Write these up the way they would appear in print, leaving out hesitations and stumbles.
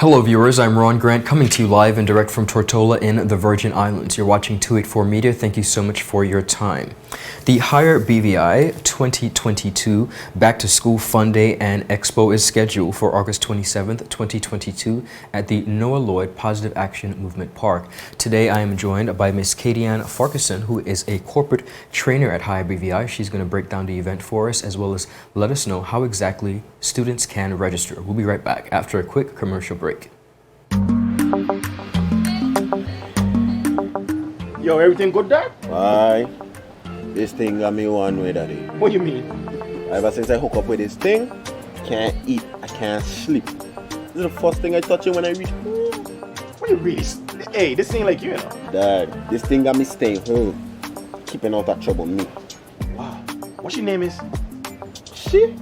Hello viewers, I'm Ron Grant coming to you live and direct from Tortola in the Virgin Islands. You're watching 284 Media. Thank you so much for your time. The HireBVI 2022 Back to School Fun Day and Expo is scheduled for August 27th, 2022 at the Noah Lloyd Positive Action Movement Park. Today I am joined by Ms. Kadian Farquharson, who is a corporate trainer at HireBVI. She's going to break down the event for us as well as let us know how exactly students can register. We'll be right back after a quick commercial break. Yo, everything good there? Why? This thing got me one way, daddy. What do you mean? Ever since I hook up with this thing, can't eat, I can't sleep. This is the first thing I touch it when I reach home. What you really? Hey, this ain't like you know. Dad, this thing got me staying home, keeping out of trouble me. Wow. What your name is? Shit,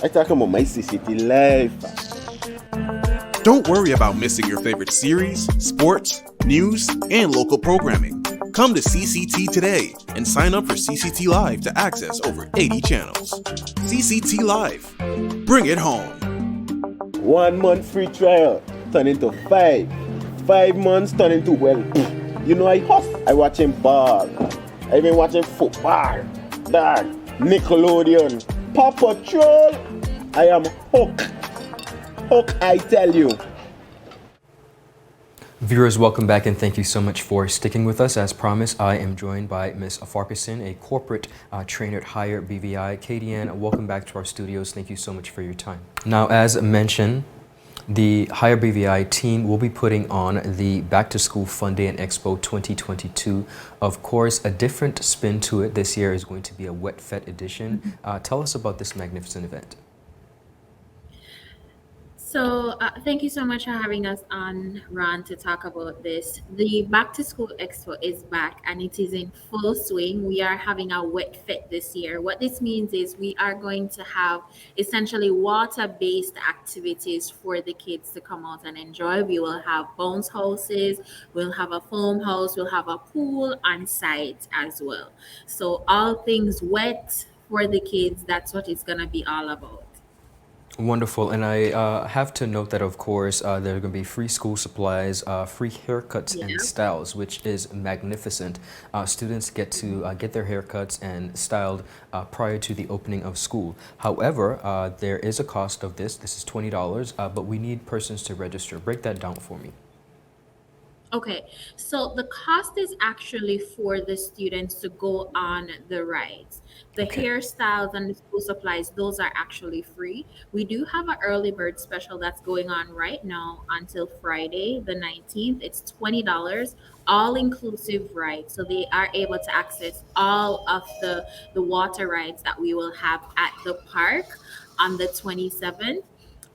I talking about my CCT life. Don't worry about missing your favorite series, sports, news, and local programming. Come to CCT today and sign up for CCT Live to access over 80 channels. CCT Live. Bring it home. 1 month free trial turn into 5. 5 months turn into, well, you know I hustle. I watching ball. I been watching football. Dad, Nickelodeon, Paw Patrol. I am hooked. Hook, I tell you. Viewers, welcome back and thank you so much for sticking with us. As promised, I am joined by Ms. Farquharson, a corporate trainer at HireBVI. Kadian, welcome back to our studios. Thank you so much for your time. Now, as mentioned, the HireBVI team will be putting on the Back to School Fun Day and Expo 2022. Of course, a different spin to it this year is going to be a Wet Fet edition. Tell us about this magnificent event. So thank you so much for having us on, Ron, to talk about this. The Back to School Expo is back and it is in full swing. We are having a wet fit this year. What this means is we are going to have essentially water-based activities for the kids to come out and enjoy. We will have bounce houses, we'll have a foam house, we'll have a pool on site as well. So all things wet for the kids, that's what it's going to be all about. Wonderful, and I have to note that, of course, there are going to be free school supplies, free haircuts and styles, which is magnificent. Students get to get their haircuts and styled prior to the opening of school. However, there is a cost of this. This is $20, but we need persons to register. Break that down for me. Okay, so the cost is actually for the students to go on the rides. The Okay. hairstyles and the school supplies, those are actually free. We do have an early bird special that's going on right now until Friday, the 19th. It's $20, all inclusive rides. So they are able to access all of the water rides that we will have at the park on the 27th.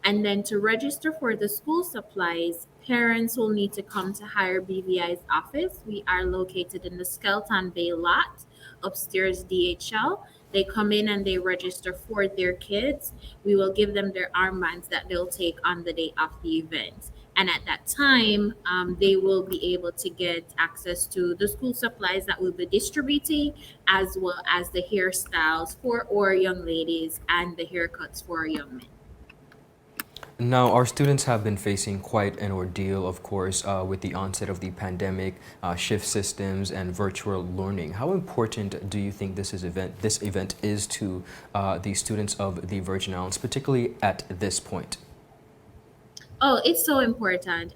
And then to register for the school supplies, parents will need to come to HireBVI's office. We are located in the Skelton Bay lot, upstairs DHL. They come in and they register for their kids. We will give them their armbands that they'll take on the day of the event. And at that time, they will be able to get access to the school supplies that we'll be distributing, as well as the hairstyles for our young ladies and the haircuts for our young men. Now, our students have been facing quite an ordeal, of course, with the onset of the pandemic, shift systems, and virtual learning. How important do you think this event is to the students of the Virgin Islands, particularly at this point? Oh, it's so important.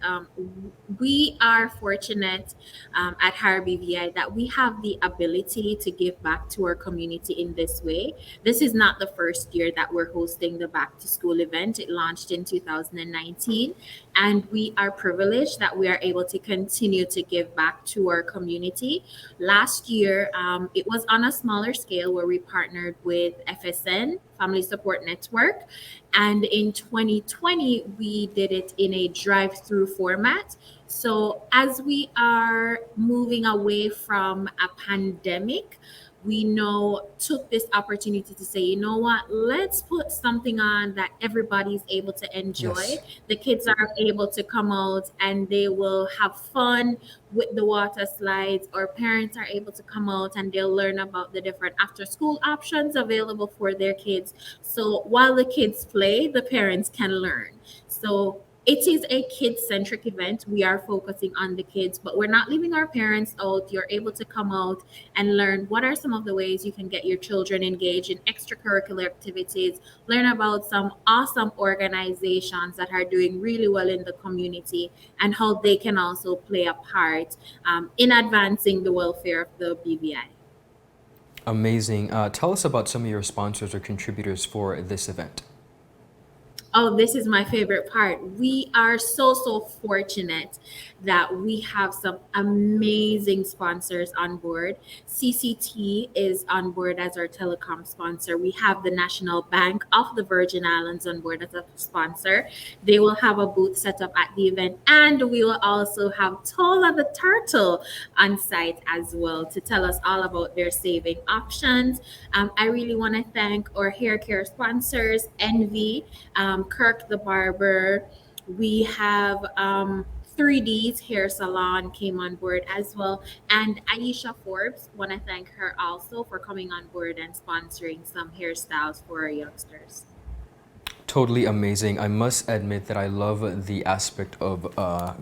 We are fortunate at HireBVI that we have the ability to give back to our community in this way. This is not the first year that we're hosting the Back to School event. It launched in 2019, and we are privileged that we are able to continue to give back to our community. Last year, it was on a smaller scale where we partnered with FSN, Family Support Network. And in 2020, we did it in a drive-through format. So as we are moving away from a pandemic, we now took this opportunity to say, you know what, let's put something on that everybody's able to enjoy. Yes. The kids are able to come out and they will have fun with the water slides, or parents are able to come out and they'll learn about the different after school options available for their kids. So while the kids play, the parents can learn. So It is a kid-centric event. We are focusing on the kids, but we're not leaving our parents out. You're able to come out and learn what are some of the ways you can get your children engaged in extracurricular activities, learn about some awesome organizations that are doing really well in the community, and how they can also play a part in advancing the welfare of the BVI. Amazing. Tell us about some of your sponsors or contributors for this event. Oh, this is my favorite part. We are so fortunate that we have some amazing sponsors on board. CCT is on board as our telecom sponsor. We have the National Bank of the Virgin Islands on board as a sponsor. They will have a booth set up at the event, and we will also have Tola the Turtle on site as well to tell us all about their saving options. I really want to thank our hair care sponsors, Envy, Kirk the Barber. We have 3D's Hair Salon came on board as well. And Aisha Forbes, want to thank her also for coming on board and sponsoring some hairstyles for our youngsters. Totally amazing. I must admit that I love the aspect of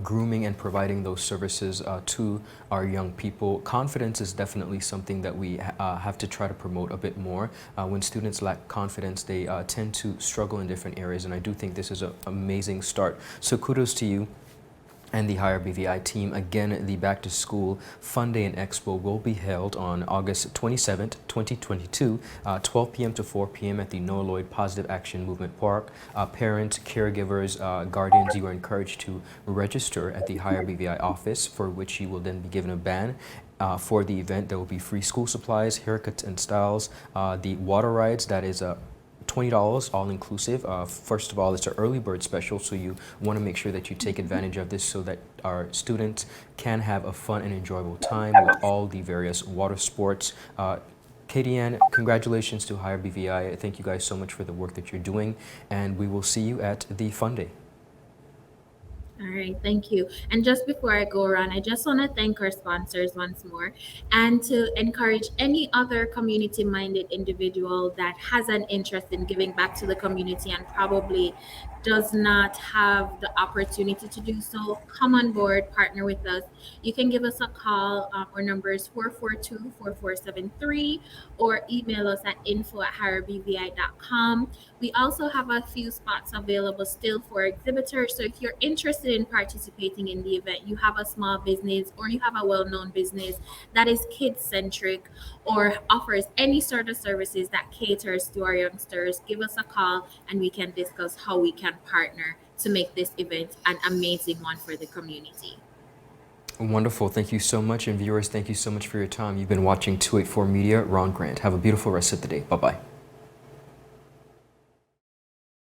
grooming and providing those services to our young people. Confidence is definitely something that we have to try to promote a bit more. When students lack confidence, they tend to struggle in different areas, and I do think this is an amazing start. So kudos to you and the HireBVI team. Again, the Back to School Fun Day and Expo will be held on August 27th, 2022, 12 p.m. to 4 p.m. at the Noah Lloyd Positive Action Movement Park. Parents, caregivers, guardians, you are encouraged to register at the HireBVI office, for which you will then be given a band. For the event, there will be free school supplies, haircuts and styles, the water rides, that is $20 all inclusive. First of all, it's an early bird special, so you want to make sure that you take advantage of this so that our students can have a fun and enjoyable time with all the various water sports. Kadian, congratulations to HireBVI. Thank you guys so much for the work that you're doing, and we will see you at the Fun Day. All right, thank you. And just before I go around, I just want to thank our sponsors once more and to encourage any other community minded individual that has an interest in giving back to the community and probably does not have the opportunity to do so. Come on board, partner with us. You can give us a call. Our number is 442-4473, or email us at info@hirebvi.com. We also have a few spots available still for exhibitors. So if you're interested in participating in the event, you have a small business or you have a well-known business that is kid-centric or offers any sort of services that caters to our youngsters, give us a call and we can discuss how we can partner to make this event an amazing one for the community. Wonderful. Thank you so much. And viewers, thank you so much for your time. You've been watching 284 Media. Ron Grant. Have a beautiful rest of the day. Bye-bye.